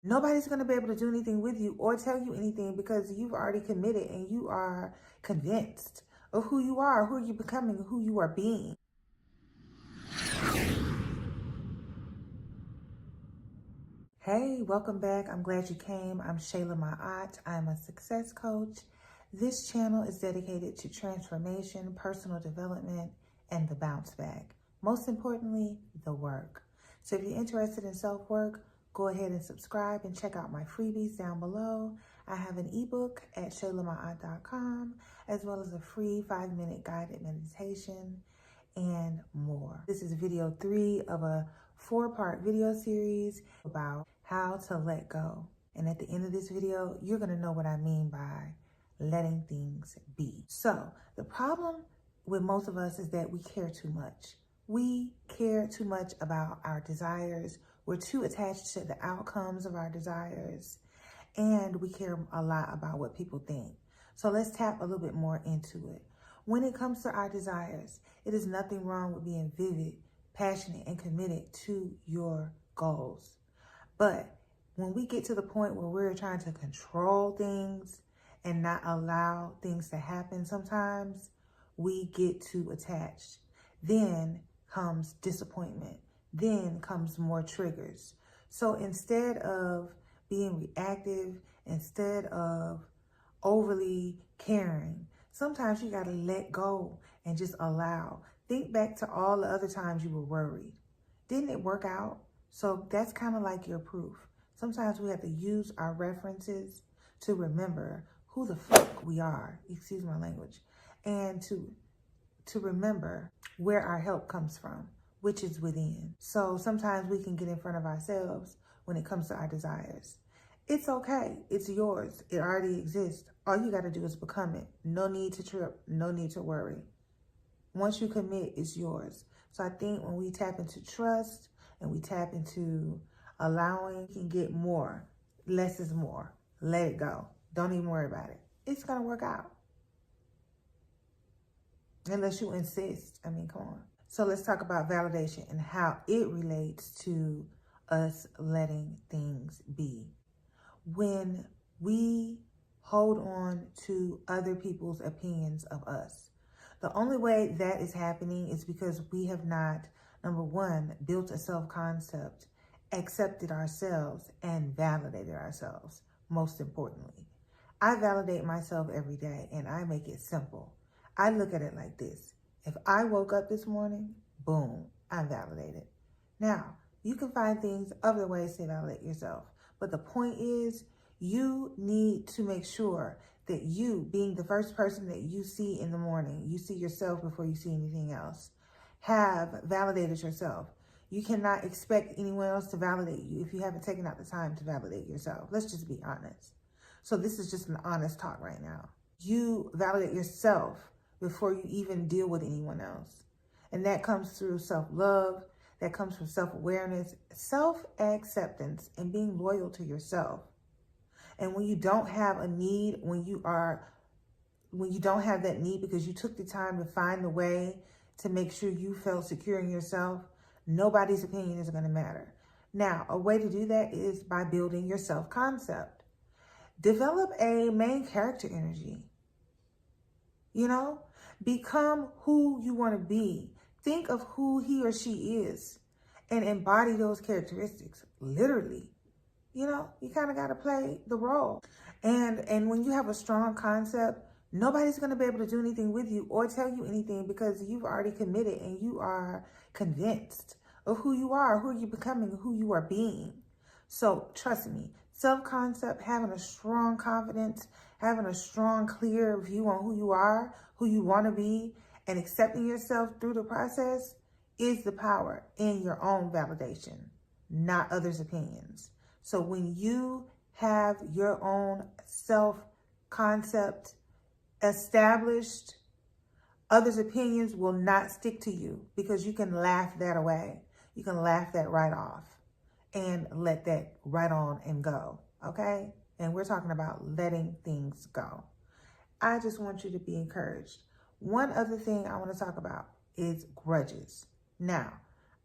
Nobody's going to be able to do anything with you or tell you anything because you've already committed and you are convinced of who you are, who you're becoming, who you are being. Hey, welcome back. I'm glad you came. I'm Shayla Ma'at. I'm a success coach. This channel is dedicated to transformation, personal development, and the bounce back. Most importantly, the work. So if you're interested in self-work, go ahead and subscribe and check out my freebies down below. I have an ebook at shaylama'at.com, as well as a free 5-minute guided meditation and more. This is video 3 of a 4-part video series about how to let go. And at the end of this video, you're going to know what I mean by letting things be. So the problem with most of us is that we care too much. We care too much about our desires. We're too attached to the outcomes of our desires. And we care a lot about what people think. So let's tap a little bit more into it. When it comes to our desires, it is nothing wrong with being vivid, passionate, and committed to your goals. But when we get to the point where we're trying to control things and not allow things to happen sometimes, we get too attached. Then comes disappointment. Then comes more triggers. So instead of being reactive, instead of overly caring, sometimes you got to let go and just allow. Think back to all the other times you were worried. Didn't it work out? So that's kind of like your proof. Sometimes we have to use our references to remember who the fuck we are, excuse my language, and to remember where our help comes from, which is within. So sometimes we can get in front of ourselves when it comes to our desires. It's okay. It's yours. It already exists. All you got to do is become it. No need to trip. No need to worry. Once you commit, it's yours. So I think when we tap into trust and we tap into allowing, we can get more. Less is more. Let it go. Don't even worry about it. It's going to work out. Unless you insist. I mean, come on. So let's talk about validation and how it relates to us letting things be. When we hold on to other people's opinions of us, the only way that is happening is because we have not, number one, built a self-concept, accepted ourselves, and validated ourselves, most importantly. I validate myself every day, and I make it simple. I look at it like this. If I woke up this morning, boom, I'm validated. Now, you can find things, other ways to validate yourself. But the point is, you need to make sure that you, being the first person that you see in the morning, you see yourself before you see anything else, have validated yourself. You cannot expect anyone else to validate you if you haven't taken out the time to validate yourself. Let's just be honest. So this is just an honest talk right now. You validate yourself before you even deal with anyone else. And that comes through self-love, that comes from self-awareness, self-acceptance, and being loyal to yourself. And when you don't have a need, when you don't have that need because you took the time to find the way to make sure you felt secure in yourself, nobody's opinion is going to matter. Now, a way to do that is by building your self-concept. Develop a main character energy. You know, become who you want to be. Think of who he or she is and embody those characteristics, literally. You know, you kind of got to play the role. And when you have a strong concept, nobody's going to be able to do anything with you or tell you anything because you've already committed and you are convinced of who you are, who you're becoming, who you are being. So trust me, self-concept, having a strong confidence, having a strong, clear view on who you are, who you want to be, and accepting yourself through the process is the power in your own validation, not others' opinions. So when you have your own self-concept established, others' opinions will not stick to you because you can laugh that away. You can laugh that right off and let that right on and go, okay? And we're talking about letting things go. I just want you to be encouraged. One other thing I want to talk about is grudges. Now,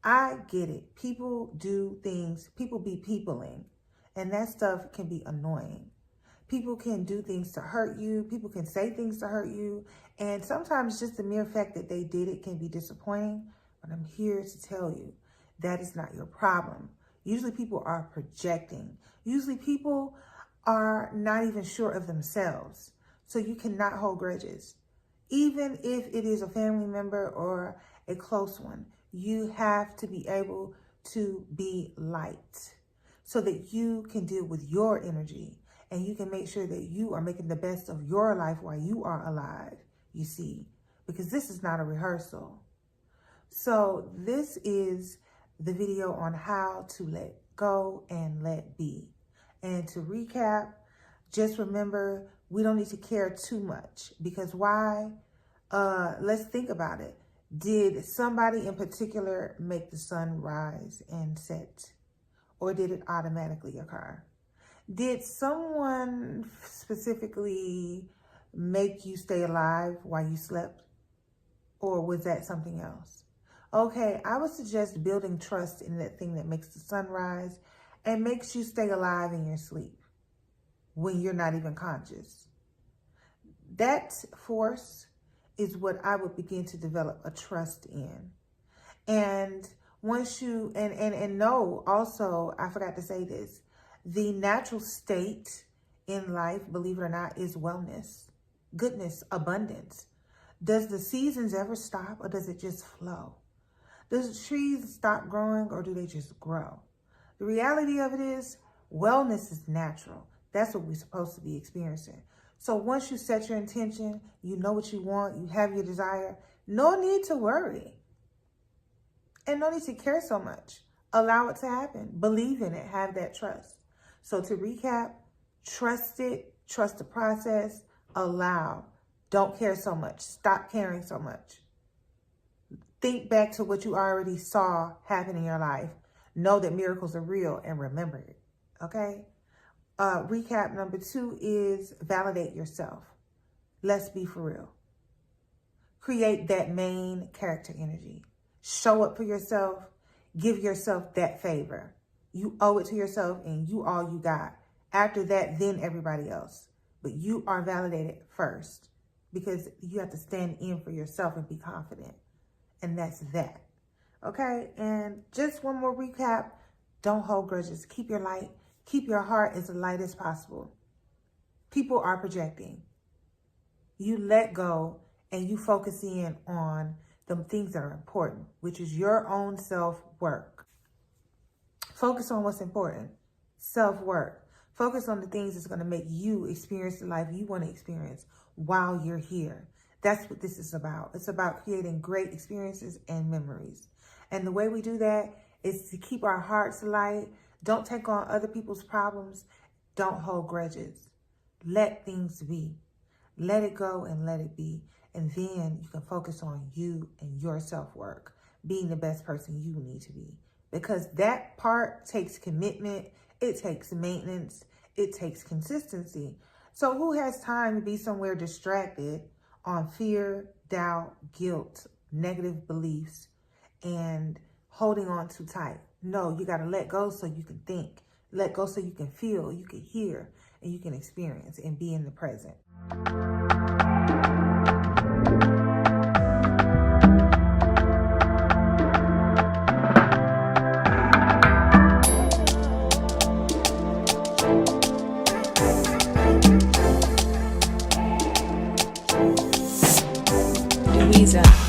I get it. People do things, people be peopling. And that stuff can be annoying. People can do things to hurt you. People can say things to hurt you. And sometimes just the mere fact that they did it can be disappointing. But I'm here to tell you that is not your problem. Usually people are projecting. Usually people are not even sure of themselves. So you cannot hold grudges. Even if it is a family member or a close one, you have to be able to be light so that you can deal with your energy. And you can make sure that you are making the best of your life while you are alive, you see, because this is not a rehearsal. So this is the video on how to let go and let be. And to recap, just remember, we don't need to care too much, because why? Let's think about it. Did somebody in particular make the sun rise and set? Or did it automatically occur? Did someone specifically make you stay alive while you slept? Or was that something else? Okay, I would suggest building trust in that thing that makes the sun rise and makes you stay alive in your sleep when you're not even conscious. That force is what I would begin to develop a trust in. And once you, and know also, I forgot to say this, the natural state in life, believe it or not, is wellness, goodness, abundance. Does the seasons ever stop, or does it just flow? Does the trees stop growing, or do they just grow? The reality of it is wellness is natural. That's what we're supposed to be experiencing. So once you set your intention, you know what you want, you have your desire, no need to worry. And no need to care so much. Allow it to happen. Believe in it. Have that trust. So to recap, trust it, trust the process, allow. Don't care so much. Stop caring so much. Think back to what you already saw happen in your life. Know that miracles are real and remember it. Okay? Recap number 2 is validate yourself. Let's be for real. Create that main character energy. Show up for yourself. Give yourself that favor. You owe it to yourself, and you all you got. After that, then everybody else. But you are validated first, because you have to stand in for yourself and be confident. And that's that. Okay? And just one more recap. Don't hold grudges. Keep your light. Keep your heart as light as possible. People are projecting. You let go and you focus in on the things that are important, which is your own self-work. Focus on what's important. Self-work. Focus on the things that's going to make you experience the life you want to experience while you're here. That's what this is about. It's about creating great experiences and memories. And the way we do that is to keep our hearts light. Don't take on other people's problems. Don't hold grudges. Let things be. Let it go and let it be. And then you can focus on you and your self-work, being the best person you need to be. Because that part takes commitment, it takes maintenance, it takes consistency. So who has time to be somewhere distracted on fear, doubt, guilt, negative beliefs, and holding on too tight? No, you got to let go so you can think. Let go so you can feel, you can hear, and you can experience and be in the present. Louisa.